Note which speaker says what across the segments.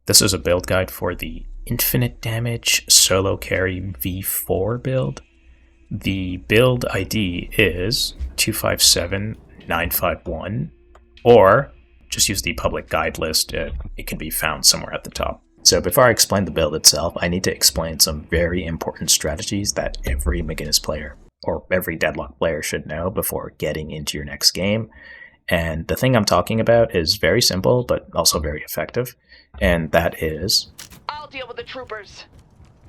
Speaker 1: This is a build guide for the infinite damage solo carry V4 build. The build ID is 257951, or just use the public guide list. It can be found somewhere at the top. So before I explain the build itself, I need to explain some very important strategies that every McGinnis player or every Deadlock player should know before getting into your next game. And the thing I'm talking about is very simple, but also very effective, and that is...
Speaker 2: I'll deal with the troopers.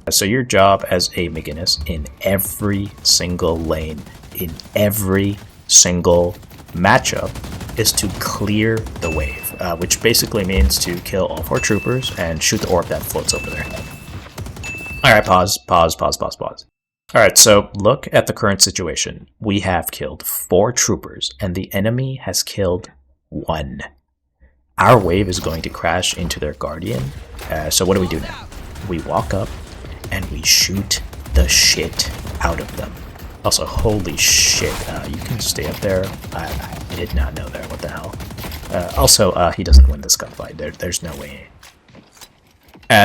Speaker 1: So your job as a McGinnis in every single lane, in every single matchup, is to clear the wave, which basically means to kill all 4 troopers and shoot the orb that floats over their head. Alright, pause. Alright, so look at the current situation. We have killed 4 troopers, and the enemy has killed 1. Our wave is going to crash into their guardian. So what do we do now? We walk up, and we shoot the shit out of them. Also, holy shit, you can stay up there. I did not know that, what the hell. Also, he doesn't win this gunfight. There's no way.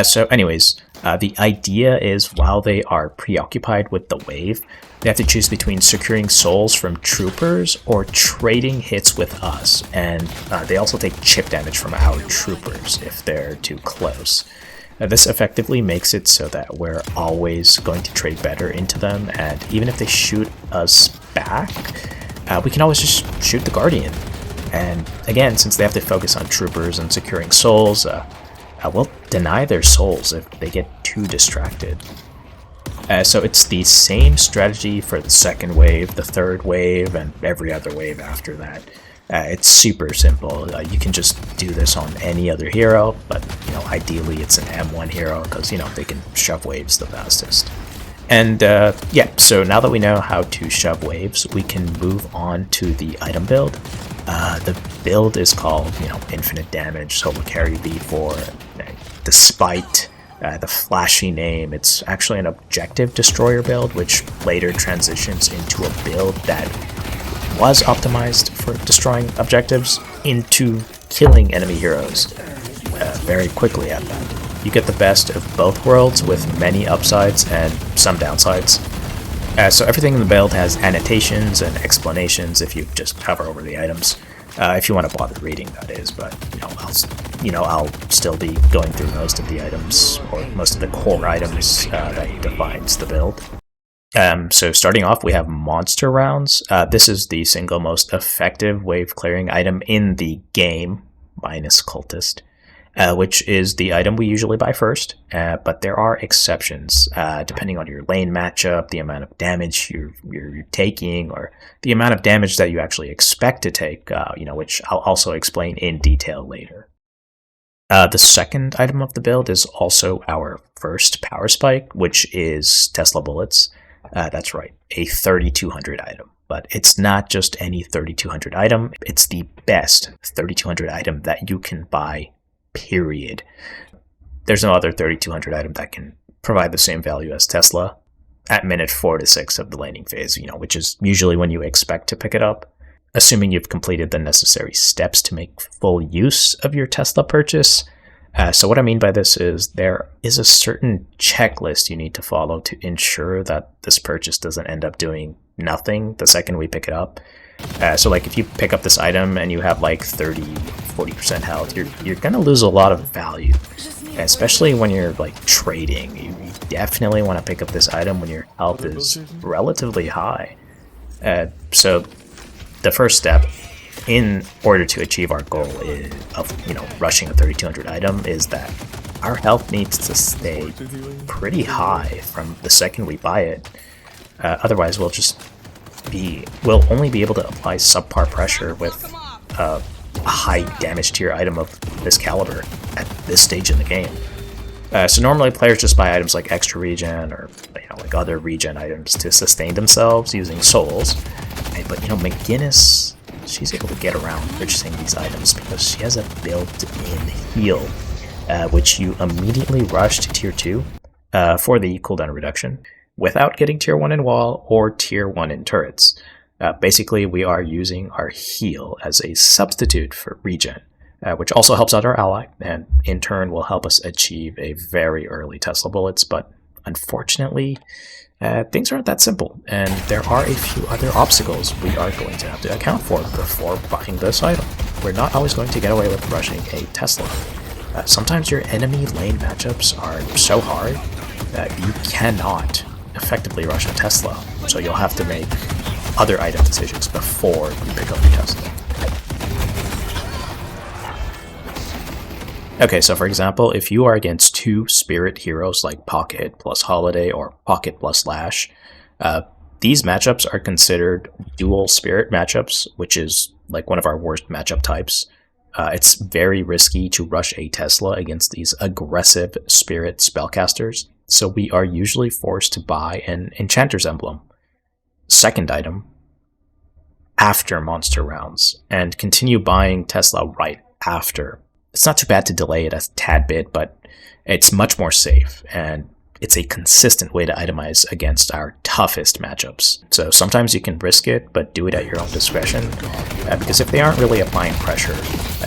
Speaker 1: So anyways, the idea is while they are preoccupied with the wave, they have to choose between securing souls from troopers or trading hits with us. And they also take chip damage from our troopers if they're too close. This effectively makes it so that we're always going to trade better into them, and even if they shoot us back, we can always just shoot the Guardian. And again, since they have to focus on troopers and securing souls, we'll deny their souls if they get too distracted. So it's the same strategy for the second wave, the third wave, and every other wave after that. It's super simple. You can just do this on any other hero, but ideally it's an M1 hero because they can shove waves the fastest. And yeah, so now that we know how to shove waves, we can move on to the item build. The build is called Infinite Damage Solo Carry V4. Despite the flashy name, it's actually an objective destroyer build, which later transitions into a build that was optimized for destroying objectives into killing enemy heroes very quickly at that. You get the best of both worlds with many upsides and some downsides. So everything in the build has annotations and explanations if you just hover over the items. If you want to bother reading, that is, but I'll still be going through most of the items, or most of the core items that defines the build. So starting off, we have monster rounds. This is the single most effective wave clearing item in the game, minus cultist, which is the item we usually buy first. But there are exceptions, depending on your lane matchup, the amount of damage you're taking, or the amount of damage that you actually expect to take, which I'll also explain in detail later. The second item of the build is also our first power spike, which is Tesla bullets. That's right, a 3200 item. But it's not just any 3200 item, it's the best 3200 item that you can buy, period. There's no other 3200 item that can provide the same value as Tesla at minute 4 to 6 of the laning phase, which is usually when you expect to pick it up, assuming you've completed the necessary steps to make full use of your Tesla purchase. So what I mean by this is there is a certain checklist you need to follow to ensure that this purchase doesn't end up doing nothing the second we pick it up. So like if you pick up this item and you have like 30-40% health, you're gonna lose a lot of value, especially when you're like trading. You definitely want to pick up this item when your health is relatively high. So the first step in order to achieve our goal of rushing a 3200 item is that our health needs to stay pretty high from the second we buy it. Otherwise we'll only be able to apply subpar pressure with a high damage tier item of this caliber at this stage in the game. So normally players just buy items like extra regen or like other regen items to sustain themselves using souls. But McGinnis, she's able to get around purchasing these items because she has a built-in heal, which you immediately rush to tier 2 for the cooldown reduction without getting tier 1 in wall or tier 1 in turrets. Basically, we are using our heal as a substitute for regen. which also helps out our ally, and in turn will help us achieve a very early Tesla bullets, but unfortunately, things aren't that simple, and there are a few other obstacles we are going to have to account for before buying this item. We're not always going to get away with rushing a Tesla. Sometimes your enemy lane matchups are so hard that you cannot effectively rush a Tesla, so you'll have to make other item decisions before you pick up your Tesla. Okay, so for example, if you are against two spirit heroes like Pocket plus Holiday or Pocket plus Lash, these matchups are considered dual spirit matchups, which is like one of our worst matchup types. It's very risky to rush a Tesla against these aggressive spirit spellcasters, so we are usually forced to buy an Enchanter's Emblem, second item, after monster rounds, and continue buying Tesla right after. It's not too bad to delay it a tad bit, but it's much more safe, and it's a consistent way to itemize against our toughest matchups. So sometimes you can risk it, but do it at your own discretion, because if they aren't really applying pressure,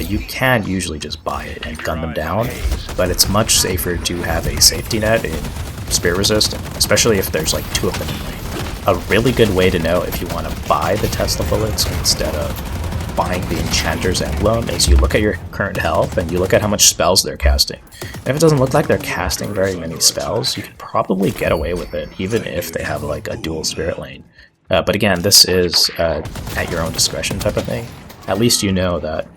Speaker 1: you can usually just buy it and gun them down, but it's much safer to have a safety net in Spear Resist, especially if there's like two of them in lane. A really good way to know if you want to buy the Tesla bullets instead of buying the Enchanter's Emblem is you look at your current health and you look at how much spells they're casting. And if it doesn't look like they're casting very many spells, you can probably get away with it, even if they have like a dual spirit lane. But again, this is at your own discretion type of thing. At least you know that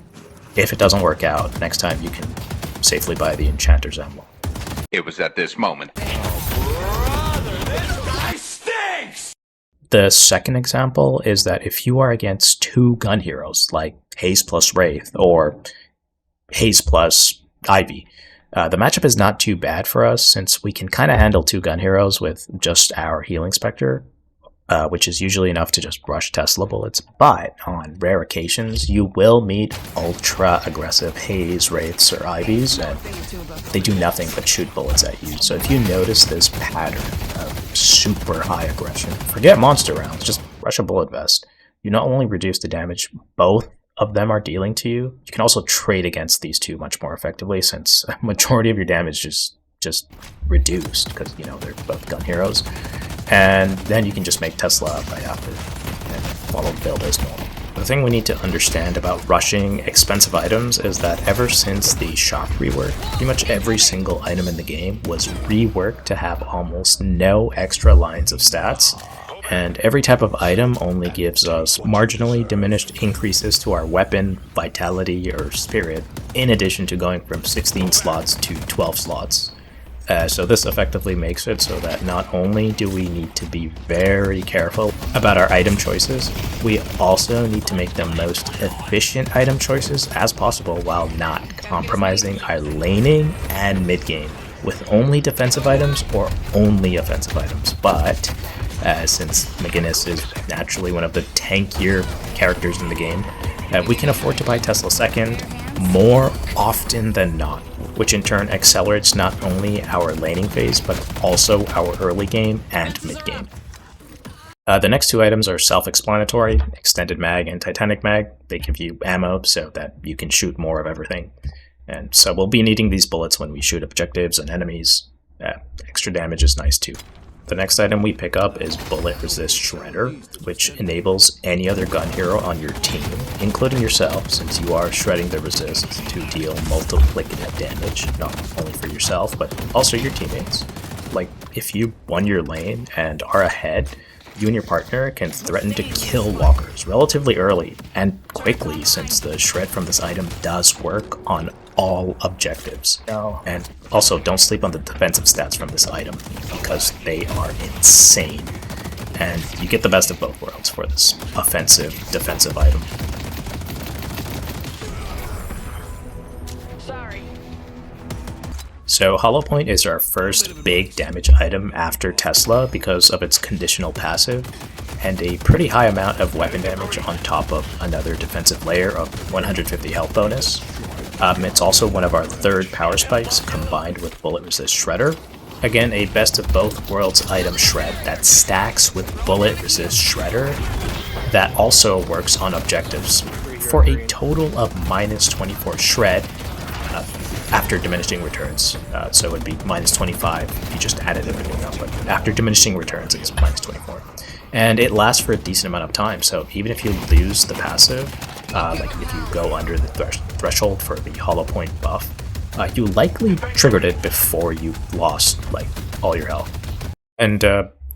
Speaker 1: if it doesn't work out, next time you can safely buy the Enchanter's Emblem.
Speaker 3: It was at this moment.
Speaker 1: The second example is that if you are against two gun heroes, like Haze plus Wraith or Haze plus Ivy, the matchup is not too bad for us since we can kind of handle two gun heroes with just our Healing Spectre, which is usually enough to just rush Tesla bullets. But on rare occasions, you will meet ultra aggressive Haze, Wraiths, or Ivies, and they do nothing but shoot bullets at you. So if you notice this pattern of super high aggression, forget monster rounds, just rush a bullet vest. You not only reduce the damage both of them are dealing to you, you can also trade against these two much more effectively since a majority of your damage is just reduced because, you know, they're both gun heroes. And then you can just make Tesla right after and follow the build as normal. The thing we need to understand about rushing expensive items is that ever since the shop rework, pretty much every single item in the game was reworked to have almost no extra lines of stats, and every type of item only gives us marginally diminished increases to our weapon, vitality, or spirit, in addition to going from 16 slots to 12 slots. So this effectively makes it so that not only do we need to be very careful about our item choices, we also need to make the most efficient item choices as possible while not compromising our laning and mid-game with only defensive items or only offensive items. But since McGinnis is naturally one of the tankier characters in the game, we can afford to buy Tesla second more often than not, which in turn accelerates not only our laning phase, but also our early game and mid game. The next two items are self-explanatory, Extended Mag and Titanic Mag. They give you ammo so that you can shoot more of everything. And so we'll be needing these bullets when we shoot objectives and enemies. Extra damage is nice too. The next item we pick up is Bullet Resist Shredder, which enables any other gun hero on your team, including yourself, since you are shredding the resist, to deal multiplicative damage, not only for yourself, but also your teammates. Like, if you won your lane and are ahead, you and your partner can threaten to kill walkers relatively early and quickly, since the shred from this item does work on all objectives. And also, don't sleep on the defensive stats from this item, because they are insane. And you get the best of both worlds for this offensive, defensive item.
Speaker 2: Sorry.
Speaker 1: So Hollow Point is our first big damage item after Tesla because of its conditional passive, and a pretty high amount of weapon damage on top of another defensive layer of 150 health bonus. It's also one of our third power spikes combined with Bullet Resist Shredder. Again, a best of both worlds item shred that stacks with Bullet Resist Shredder that also works on objectives for a total of minus 24 shred after diminishing returns. So it would be minus 25 if you just added everything up, but after diminishing returns it's minus 24. And it lasts for a decent amount of time, so even if you lose the passive, like if you go under the threshold for the hollow point buff, you likely triggered it before you lost like all your health. And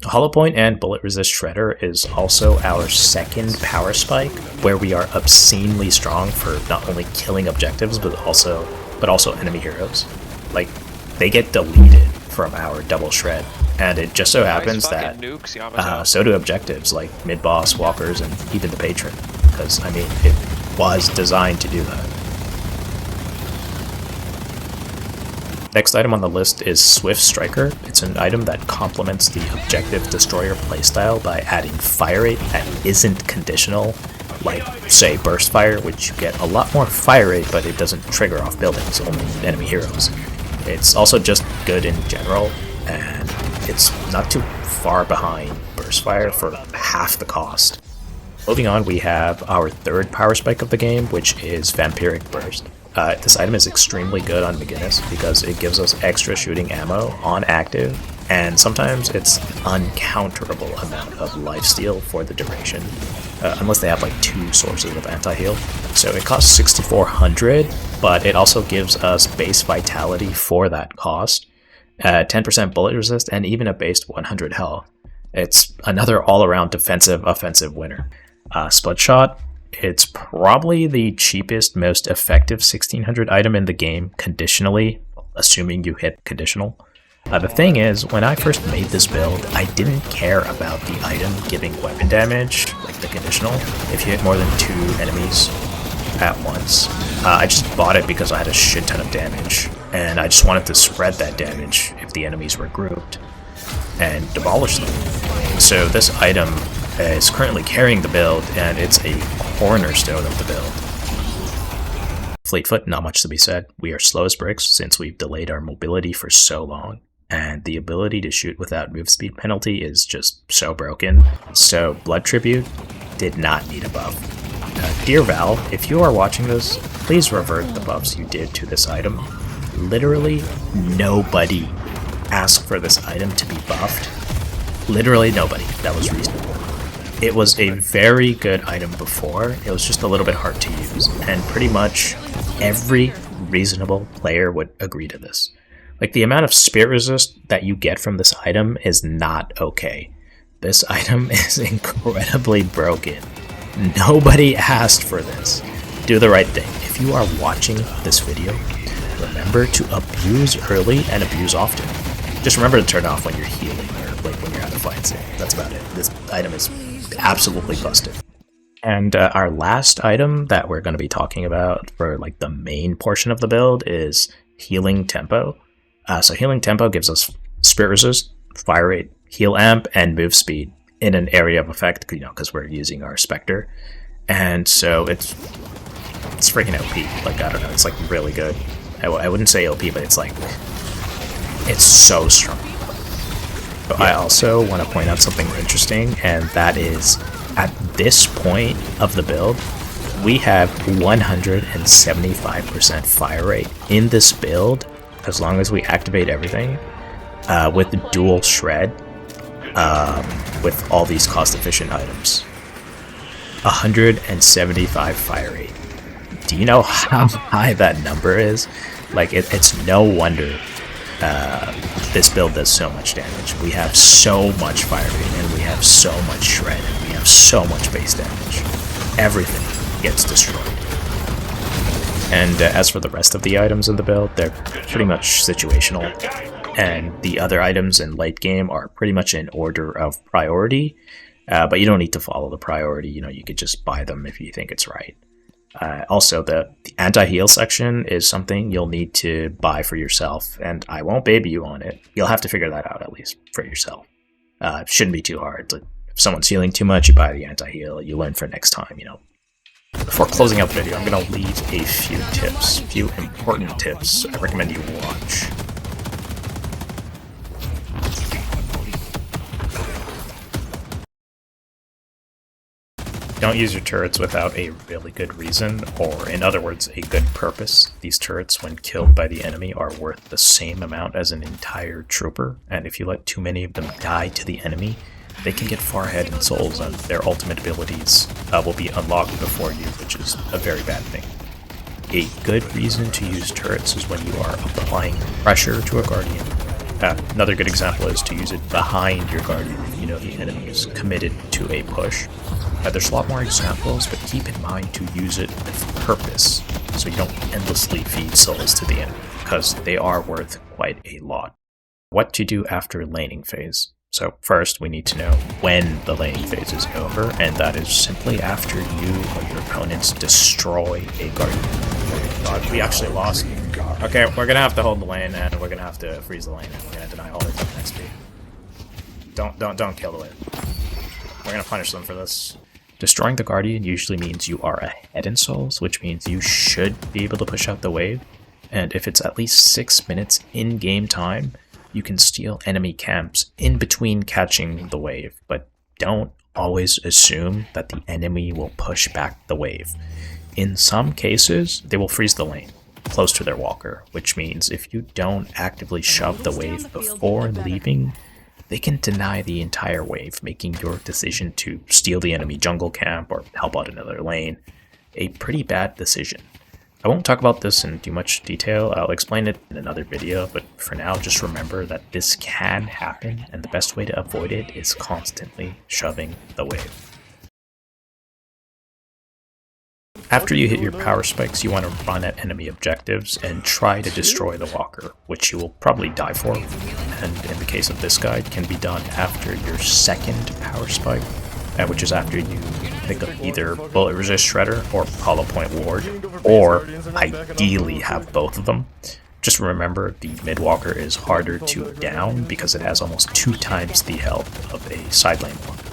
Speaker 1: hollow point and bullet resist shredder is also our second power spike, where we are obscenely strong for not only killing objectives but also enemy heroes. Like, they get deleted from our double shred, and it just so happens that so do objectives like mid-boss, walkers, and even the patron, because I mean it was designed to do that. Next item on the list is Swift Striker. It's an item that complements the Objective Destroyer playstyle by adding fire rate that isn't conditional, like, say, Burst Fire, which you get a lot more fire rate, but it doesn't trigger off buildings, only enemy heroes. It's also just good in general, and it's not too far behind Burst Fire for half the cost. Moving on, we have our third power spike of the game, which is Vampiric Burst. This item is extremely good on McGinnis because it gives us extra shooting ammo on active, and sometimes it's uncounterable amount of lifesteal for the duration, unless they have like 2 sources of anti-heal. So it costs 6,400, but it also gives us base vitality for that cost, 10% bullet resist, and even a base 100 health. It's another all-around defensive, offensive winner. Split Shot. It's probably the cheapest, most effective 1600 item in the game, conditionally, assuming you hit conditional. The thing is, when I first made this build, I didn't care about the item giving weapon damage, like the conditional, if you hit more than 2 enemies at once. I just bought it because I had a shit ton of damage, and I just wanted to spread that damage if the enemies were grouped, and demolish them. So this item is currently carrying the build, and it's a cornerstone of the build. Fleetfoot, not much to be said. We are slow as bricks since we've delayed our mobility for so long, and the ability to shoot without move speed penalty is just so broken. So Blood Tribute did not need a buff. Dear Valve, if you are watching this, please revert the buffs you did to this item. Literally nobody asked for this item to be buffed. Literally nobody that was reasonable. It was a very good item before, it was just a little bit hard to use, and pretty much every reasonable player would agree to this. Like, the amount of spirit resist that you get from this item is not okay. This item is incredibly broken. Nobody asked for this. Do the right thing. If you are watching this video, remember to abuse early and abuse often. Just remember to turn off when you're healing or like when you're out of fights. That's about it. This item is absolutely busted. And our last item that we're going to be talking about for like the main portion of the build is Healing Tempo. So Healing Tempo gives us Spirit Resist, Fire Rate, Heal Amp, and Move Speed in an area of effect, you know, because we're using our Spectre. And so it's freaking OP. Like, I don't know, it's like really good. I wouldn't say OP, but it's like, it's so strong. But I also want to point out something interesting, and that is, at this point of the build, we have 175% fire rate in this build, as long as we activate everything, with dual shred, with all these cost-efficient items. 175 fire rate. Do you know how high that number is? Like, it's no wonder this build does so much damage. We have so much fire rate, and we have so much shred, and we have so much base damage. Everything gets destroyed. And as for the rest of the items in the build, they're pretty much situational, and the other items in late game are pretty much in order of priority, but you don't need to follow the priority. You know, you could just buy them if you think it's right. Also, the anti-heal section is something you'll need to buy for yourself, and I won't baby you on it. You'll have to figure that out, at least, for yourself. It shouldn't be too hard. Like, if someone's healing too much, you buy the anti-heal. You learn for next time, you know. Before closing out the video, I'm going to leave a few tips, a few important tips I recommend you watch. Don't use your turrets without a really good reason, or in other words, a good purpose. These turrets, when killed by the enemy, are worth the same amount as an entire trooper, and if you let too many of them die to the enemy, they can get far ahead in souls, and their ultimate abilities will be unlocked before you, which is a very bad thing. A good reason to use turrets is when you are applying pressure to a Guardian. Another good example is to use it behind your Guardian if you know the enemy is committed to a push. There's a lot more examples, but keep in mind to use it with purpose, so you don't endlessly feed souls to the enemy, because they are worth quite a lot. What to do after laning phase? So first, we need to know when the laning phase is over, and that is simply after you or your opponents destroy a Guardian. God, we actually lost. Okay, we're gonna have to hold the lane, and we're gonna have to freeze the lane, and we're gonna deny all their token XP. Don't kill the wave. We're gonna punish them for this. Destroying the Guardian usually means you are ahead in souls, which means you should be able to push out the wave, and if it's at least 6 minutes in game time, you can steal enemy camps in between catching the wave, but don't always assume that the enemy will push back the wave. In some cases, they will freeze the lane close to their walker, which means if you don't actively shove the wave before leaving, they can deny the entire wave, making your decision to steal the enemy jungle camp or help out another lane a pretty bad decision. I won't talk about this in too much detail, I'll explain it in another video, but for now just remember that this can happen, and the best way to avoid it is constantly shoving the wave. After you hit your power spikes, you want to run at enemy objectives and try to destroy the walker, which you will probably die for, and in the case of this guide, can be done after your second power spike, which is after you pick up either bullet resist shredder or hollow point ward, or ideally have both of them. Just remember the mid walker is harder to down because it has almost 2 times the health of a side lane walker.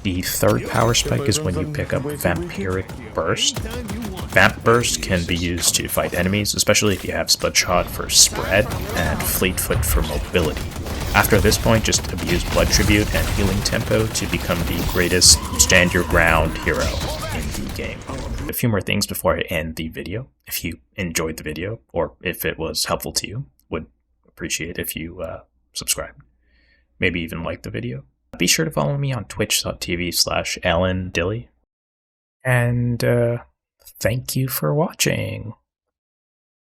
Speaker 1: The third power spike is when you pick up Vampiric Burst. Vamp Burst can be used to fight enemies, especially if you have Split Shot for spread and Fleet Foot for mobility. After this point, just abuse Blood Tribute and Healing Tempo to become the greatest stand your ground hero in the game. A few more things before I end the video. If you enjoyed the video, or if it was helpful to you, would appreciate if you subscribe. Maybe even like the video. Be sure to follow me on twitch.tv/Elendilli. And thank you for watching.